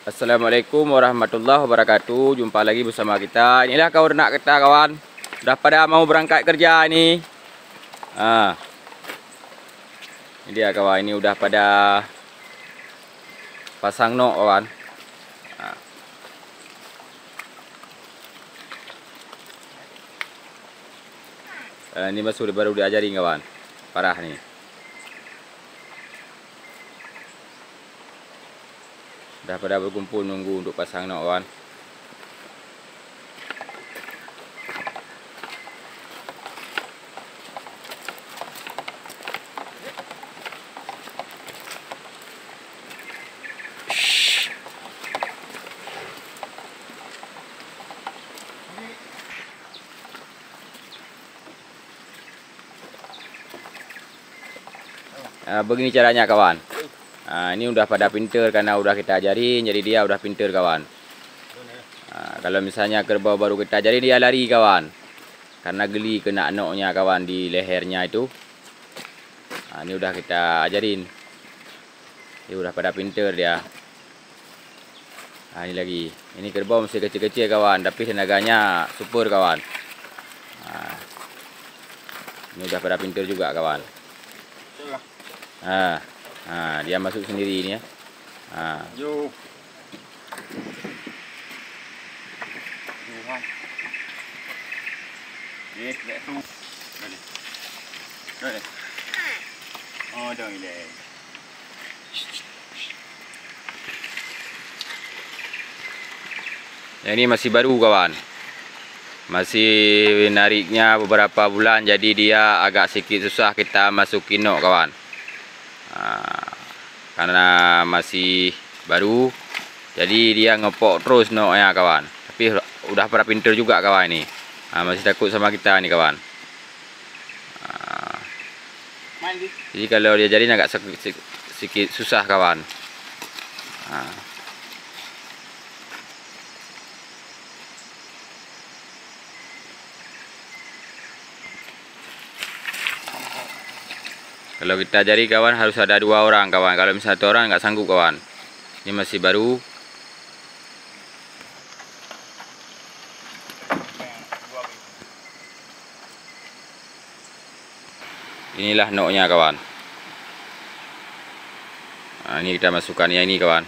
Assalamualaikum warahmatullahi wabarakatuh. Jumpa lagi bersama kita. Inilah kawan ternak kita kawan. Sudah pada mau berangkat kerja ini. Ini dia kawan. Ini udah pada pasang nok kawan. Ini baru diajarin kawan. Parah nih. Dah pada berkumpul nunggu untuk pasang nok kawan. Begini caranya kawan. Ini udah pada pinter karena udah kita ajarin, jadi dia udah pinter kawan. Kalau misalnya kerbau baru kita ajarin dia lari kawan, karena geli kena noknya kawan di lehernya itu. Ini udah kita ajarin, dia udah pada pinter dia. Ini lagi, ini kerbau masih kecil-kecil kawan, tapi tenaganya super kawan. Ini udah pada pinter juga kawan. Dia masuk sendiri ini ya. Yo. Oh, dong ini. Ini masih baru kawan. Masih nariknya beberapa bulan, jadi dia agak sedikit susah kita masukin nok kawan. Karena masih baru, jadi dia ngepok terus noknya kawan. Tapi udah pada pinter juga kawan ini. Masih takut sama kita nih kawan. Jadi kalau dia jadi agak sedikit susah kawan. Kalau kita ajari kawan harus ada 2 orang kawan. Kalau misalnya 1 orang nggak sanggup kawan. Ini masih baru. Inilah noknya kawan. Ini kita masukkan yang ini kawan.